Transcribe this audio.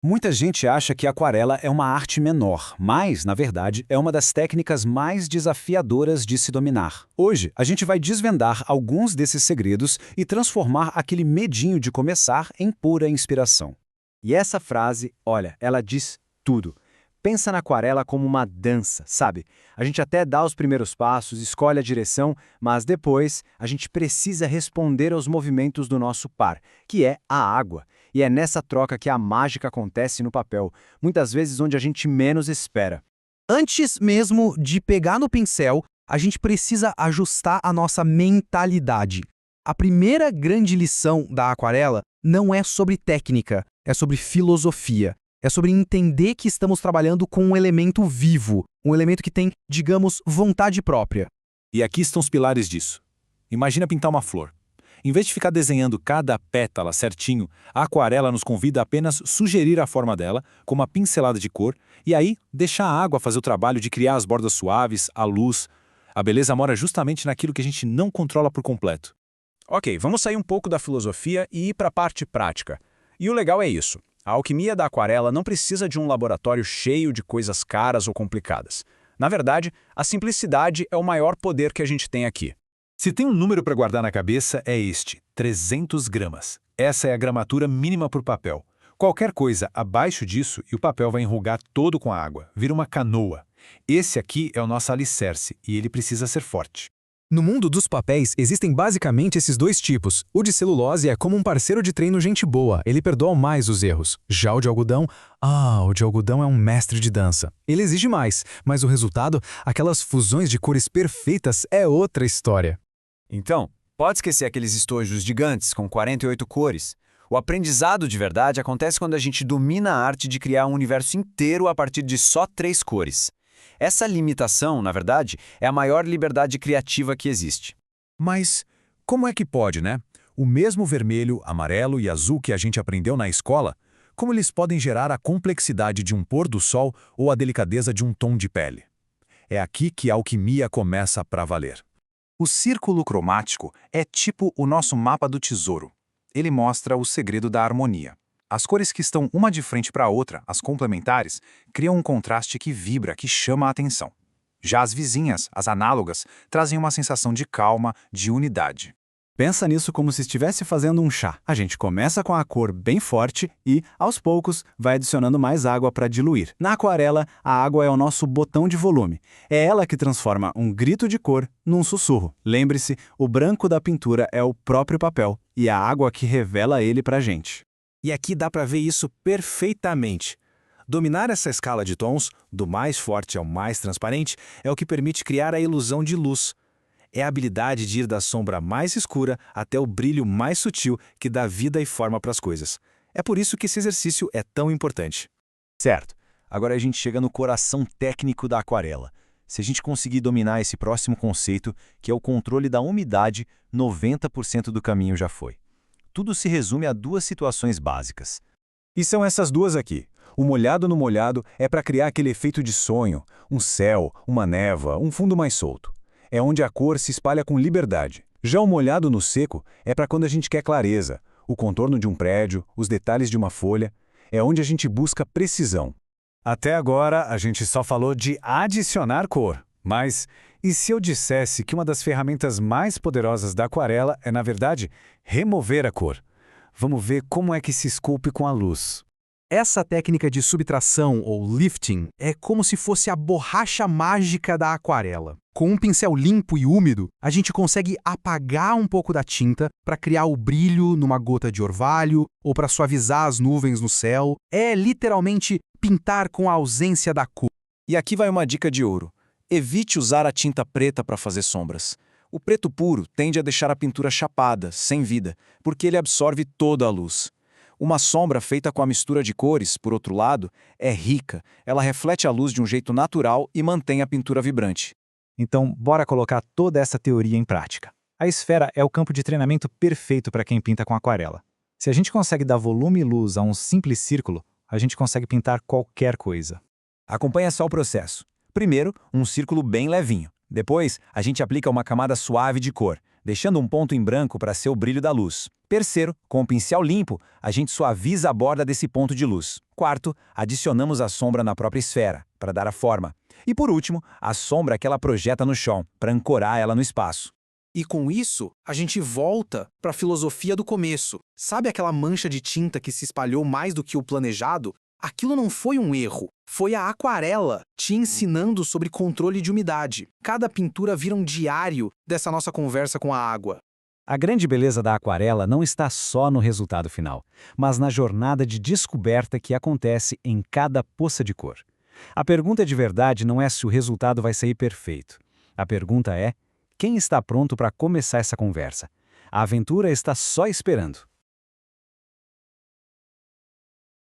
Muita gente acha que a aquarela é uma arte menor, mas, na verdade, é uma das técnicas mais desafiadoras de se dominar. Hoje, a gente vai desvendar alguns desses segredos e transformar aquele medinho de começar em pura inspiração. E essa frase, olha, ela diz tudo. Pensa na aquarela como uma dança, sabe? A gente até dá os primeiros passos, escolhe a direção, mas depois a gente precisa responder aos movimentos do nosso par, que é a água. E é nessa troca que a mágica acontece no papel, muitas vezes onde a gente menos espera. Antes mesmo de pegar no pincel, a gente precisa ajustar a nossa mentalidade. A primeira grande lição da aquarela não é sobre técnica, é sobre filosofia. É sobre entender que estamos trabalhando com um elemento vivo, um elemento que tem, digamos, vontade própria. E aqui estão os pilares disso. Imagina pintar uma flor. Em vez de ficar desenhando cada pétala certinho, a aquarela nos convida a apenas sugerir a forma dela, com uma pincelada de cor, e aí deixar a água fazer o trabalho de criar as bordas suaves, a luz. A beleza mora justamente naquilo que a gente não controla por completo. Ok, vamos sair um pouco da filosofia e ir para a parte prática. E o legal é isso. A alquimia da aquarela não precisa de um laboratório cheio de coisas caras ou complicadas. Na verdade, a simplicidade é o maior poder que a gente tem aqui. Se tem um número para guardar na cabeça, é este: 300 gramas. Essa é a gramatura mínima por papel. Qualquer coisa abaixo disso e o papel vai enrugar todo com a água, vira uma canoa. Esse aqui é o nosso alicerce e ele precisa ser forte. No mundo dos papéis, existem basicamente esses dois tipos. O de celulose é como um parceiro de treino gente boa, ele perdoa mais os erros. Já o de algodão, o de algodão é um mestre de dança. Ele exige mais, mas o resultado, aquelas fusões de cores perfeitas, é outra história. Então, pode esquecer aqueles estojos gigantes com 48 cores. O aprendizado de verdade acontece quando a gente domina a arte de criar um universo inteiro a partir de só 3 cores. Essa limitação, na verdade, é a maior liberdade criativa que existe. Mas como é que pode, né? O mesmo vermelho, amarelo e azul que a gente aprendeu na escola, como eles podem gerar a complexidade de um pôr do sol ou a delicadeza de um tom de pele? É aqui que a alquimia começa pra valer. O círculo cromático é tipo o nosso mapa do tesouro. Ele mostra o segredo da harmonia. As cores que estão uma de frente para a outra, as complementares, criam um contraste que vibra, que chama a atenção. Já as vizinhas, as análogas, trazem uma sensação de calma, de unidade. Pensa nisso como se estivesse fazendo um chá. A gente começa com a cor bem forte e, aos poucos, vai adicionando mais água para diluir. Na aquarela, a água é o nosso botão de volume. É ela que transforma um grito de cor num sussurro. Lembre-se, o branco da pintura é o próprio papel e a água que revela ele para a gente. E aqui dá para ver isso perfeitamente. Dominar essa escala de tons, do mais forte ao mais transparente, é o que permite criar a ilusão de luz. É a habilidade de ir da sombra mais escura até o brilho mais sutil que dá vida e forma para as coisas. É por isso que esse exercício é tão importante. Certo. Agora a gente chega no coração técnico da aquarela. Se a gente conseguir dominar esse próximo conceito, que é o controle da umidade, 90% do caminho já foi. Tudo se resume a 2 situações básicas. E são essas duas aqui. O molhado no molhado é para criar aquele efeito de sonho, um céu, uma névoa, um fundo mais solto. É onde a cor se espalha com liberdade. Já o molhado no seco é para quando a gente quer clareza, o contorno de um prédio, os detalhes de uma folha. É onde a gente busca precisão. Até agora, a gente só falou de adicionar cor. Mas e se eu dissesse que uma das ferramentas mais poderosas da aquarela é, na verdade, remover a cor? Vamos ver como é que se esculpe com a luz. Essa técnica de subtração, ou lifting, é como se fosse a borracha mágica da aquarela. Com um pincel limpo e úmido, a gente consegue apagar um pouco da tinta para criar o brilho numa gota de orvalho ou para suavizar as nuvens no céu. É literalmente pintar com a ausência da cor. E aqui vai uma dica de ouro. Evite usar a tinta preta para fazer sombras. O preto puro tende a deixar a pintura chapada, sem vida, porque ele absorve toda a luz. Uma sombra feita com a mistura de cores, por outro lado, é rica. Ela reflete a luz de um jeito natural e mantém a pintura vibrante. Então, bora colocar toda essa teoria em prática. A esfera é o campo de treinamento perfeito para quem pinta com aquarela. Se a gente consegue dar volume e luz a um simples círculo, a gente consegue pintar qualquer coisa. Acompanha só o processo. Primeiro, um círculo bem levinho. Depois, a gente aplica uma camada suave de cor. deixando um ponto em branco para ser o brilho da luz. Terceiro, com o pincel limpo, a gente suaviza a borda desse ponto de luz. Quarto, adicionamos a sombra na própria esfera, para dar a forma. E por último, a sombra que ela projeta no chão, para ancorar ela no espaço. E com isso, a gente volta para a filosofia do começo. Sabe aquela mancha de tinta que se espalhou mais do que o planejado? Aquilo não foi um erro, foi a aquarela te ensinando sobre controle de umidade. Cada pintura vira um diário dessa nossa conversa com a água. A grande beleza da aquarela não está só no resultado final, mas na jornada de descoberta que acontece em cada poça de cor. A pergunta de verdade não é se o resultado vai sair perfeito. A pergunta é: quem está pronto para começar essa conversa? A aventura está só esperando.